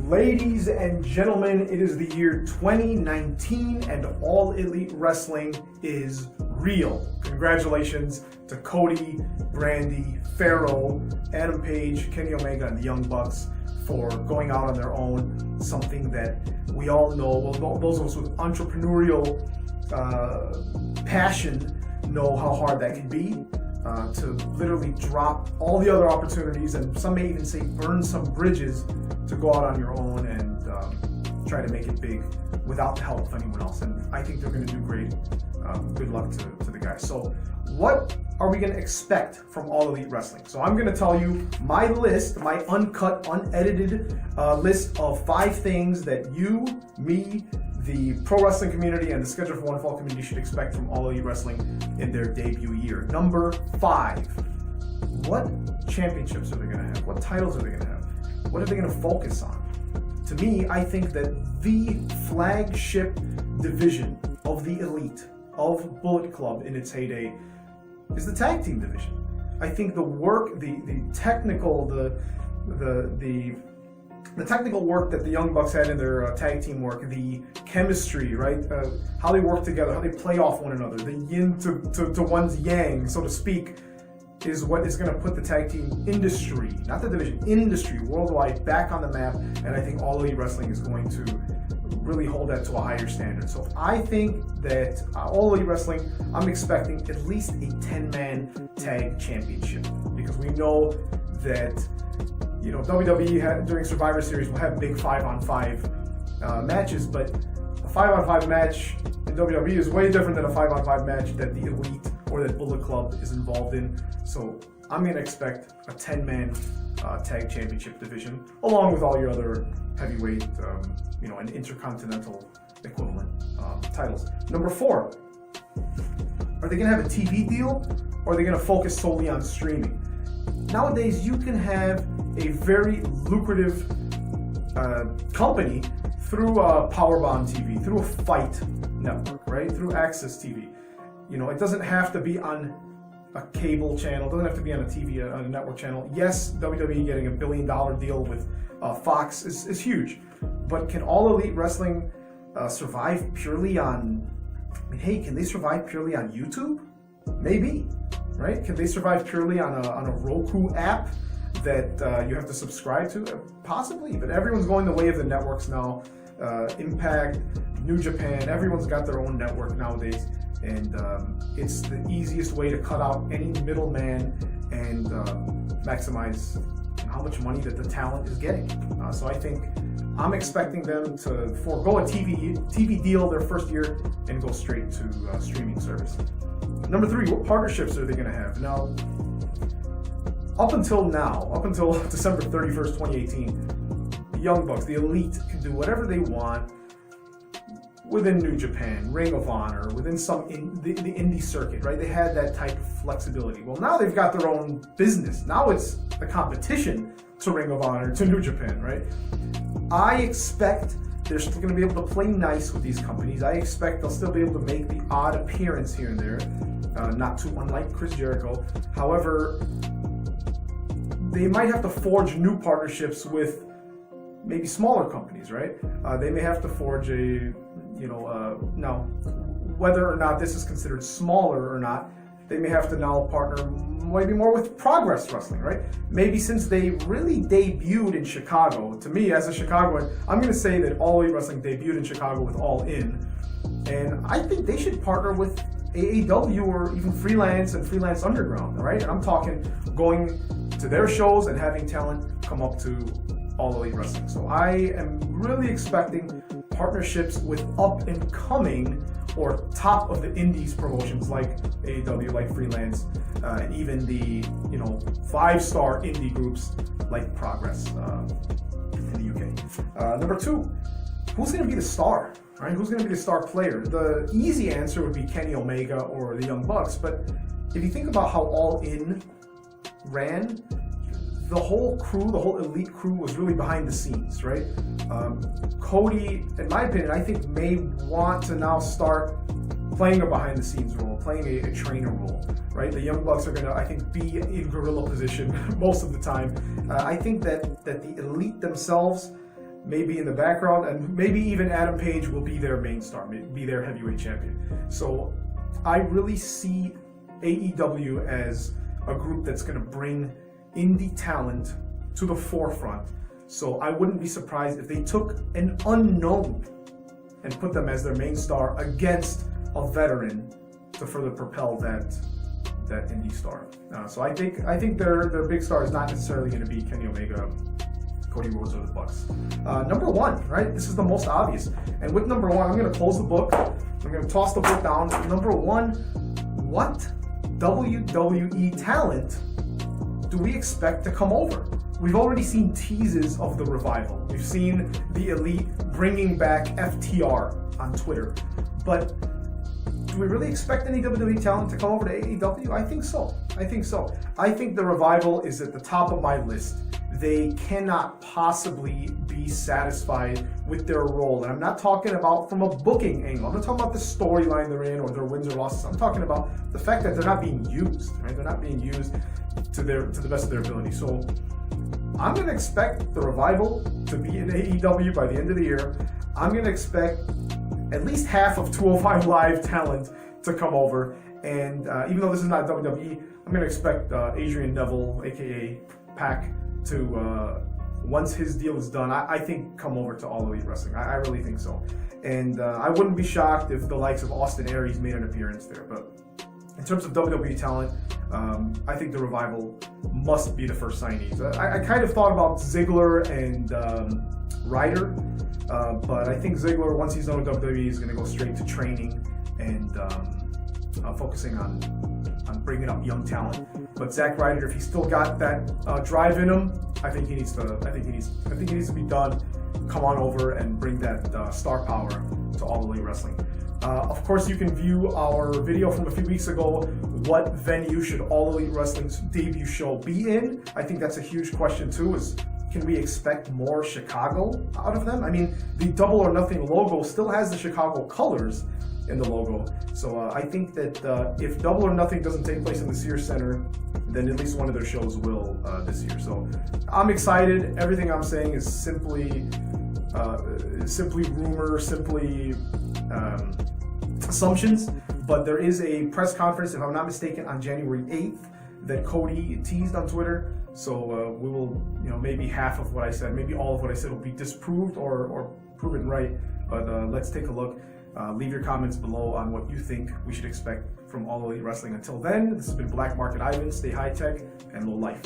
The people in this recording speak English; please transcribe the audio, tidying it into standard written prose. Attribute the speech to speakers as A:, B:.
A: Ladies and gentlemen, it is the year 2019 and All Elite Wrestling is real. Congratulations to Cody, Brandy, Pharaoh, Adam Page, Kenny Omega, and the Young Bucks for going out on their own. Something that we all know, well, those of us with entrepreneurial passion know how hard that can be. To literally drop all the other opportunities, and some may even say burn some bridges to go out on your own and try to make it big without the help of anyone else. And I think they're going to do great. Good luck to the guys. So what are we going to expect from All Elite Wrestling? So I'm going to tell you my list, my uncut, unedited list of 5 things that you, me, the pro wrestling community, and the Schedule for One Fall community should expect from All Elite Wrestling in their debut year. Number 5, what championships are they going to have? What titles are they going to have? What are they going to focus on? To me, I think that the flagship division of the Elite, of Bullet Club in its heyday, is the tag team division. I think the work, the technical, the technical work that the Young Bucks had in their tag team work, the chemistry, right? How they work together, how they play off one another, the yin to one's yang, so to speak, is what is going to put the tag team industry, not the division, industry worldwide back on the map. And I think All Elite Wrestling is going to really hold that to a higher standard. So I think that All Elite Wrestling, I'm expecting at least a 10-man tag championship, because we know that WWE during Survivor Series will have big 5-on-5 matches, but a 5-on-5 match in WWE is way different than a 5-on-5 match that the Elite or that Bullet Club is involved in. So I'm going to expect a 10-man tag championship division, along with all your other heavyweight, and intercontinental equivalent titles. Number 4, are they going to have a TV deal, or are they going to focus solely on streaming? Nowadays, you can have a very lucrative company through Powerbomb TV, through a Fight network, right? Through Access TV. It doesn't have to be on a cable channel. It doesn't have to be on a TV, on a network channel. Yes, WWE getting $1 billion deal with Fox is huge, but can All Elite Wrestling survive purely on? Can they survive purely on YouTube? Maybe. Right? Can they survive purely on a Roku app that you have to subscribe to? Possibly, but everyone's going the way of the networks now. Impact, New Japan, everyone's got their own network nowadays, and it's the easiest way to cut out any middleman and maximize how much money that the talent is getting. So I think I'm expecting them to forego a TV deal their first year and go straight to streaming service. Number 3, what partnerships are they going to have? Now, up until December 31st, 2018, the Young Bucks, the Elite, can do whatever they want within New Japan, Ring of Honor, within the indie circuit, right? They had that type of flexibility. Well, now they've got their own business. Now it's the competition to Ring of Honor, to New Japan, right? I expect they're still going to be able to play nice with these companies. I expect they'll still be able to make the odd appearance here and there, not too unlike Chris Jericho. However, they might have to forge new partnerships with maybe smaller companies, right? They may have to forge now, whether or not this is considered smaller or not, they may have to now partner maybe more with Progress Wrestling, right? Maybe since they really debuted in Chicago, to me as a Chicagoan, I'm going to say that All Elite Wrestling debuted in Chicago with All In, and I think they should partner with AEW or even Freelance and Freelance Underground, right? And I'm talking going to their shows and having talent come up to All Elite Wrestling. So I am really expecting partnerships with up-and-coming or top of the indies promotions like AEW, like Freelance, and even the 5-star indie groups like Progress in the UK. Number 2, who's going to be the star? Right? Who's going to be the star player? The easy answer would be Kenny Omega or the Young Bucks, but if you think about how All In ran, the whole crew, the whole Elite crew was really behind the scenes, right? Cody, in my opinion, I think may want to now start playing a behind the scenes role, playing a trainer role, right? The Young Bucks are going to, I think, be in gorilla position most of the time. I think that the Elite themselves maybe in the background, and maybe even Adam Page will be their main star, be their heavyweight champion. So I really see AEW as a group that's going to bring indie talent to the forefront. So I wouldn't be surprised if they took an unknown and put them as their main star against a veteran to further propel that indie star. So I think their big star is not necessarily going to be Kenny Omega, Cody Rhodes, or the Bucks. Number one, right? This is the most obvious. And with number one, I'm going to close the book. I'm going to toss the book down. Number one, what WWE talent do we expect to come over? We've already seen teases of the Revival. We've seen the Elite bringing back FTR on Twitter. But do we really expect any WWE talent to come over to AEW? I think so. I think the Revival is at the top of my list. They cannot possibly be satisfied with their role. And I'm not talking about from a booking angle. I'm not talking about the storyline they're in or their wins or losses. I'm talking about the fact that they're not being used, right? They're not being used to the best of their ability. So I'm going to expect the Revival to be in AEW by the end of the year. I'm going to expect at least half of 205 Live talent to come over. And even though this is not WWE, I'm going to expect Adrian Neville, aka Pac, to once his deal is done, I think come over to All Elite Wrestling. I really think so. And I wouldn't be shocked if the likes of Austin Aries made an appearance there. But in terms of WWE talent, I think the Revival must be the first signees. I kind of thought about Ziggler and Ryder, but I think Ziggler, once he's done with WWE, is going to go straight to training and focusing on bringing up young talent. But Zack Ryder, if he's still got that drive in him, I think he needs to be done. Come on over and bring that star power to All Elite Wrestling. Of course, you can view our video from a few weeks ago. What venue should All Elite Wrestling's debut show be in? I think that's a huge question too. Can we expect more Chicago out of them? I mean, the Double or Nothing logo still has the Chicago colors in the logo. So I think that if Double or Nothing doesn't take place in the Sears Center, then at least one of their shows will this year. So I'm excited. Everything I'm saying is simply rumor, simply assumptions. But there is a press conference, if I'm not mistaken, on January 8th that Cody teased on Twitter. So we will, maybe half of what I said, maybe all of what I said will be disproved or proven right. But let's take a look. Leave your comments below on what you think we should expect from All Elite Wrestling. Until then, this has been Black Market Ivan. Stay high tech and low life.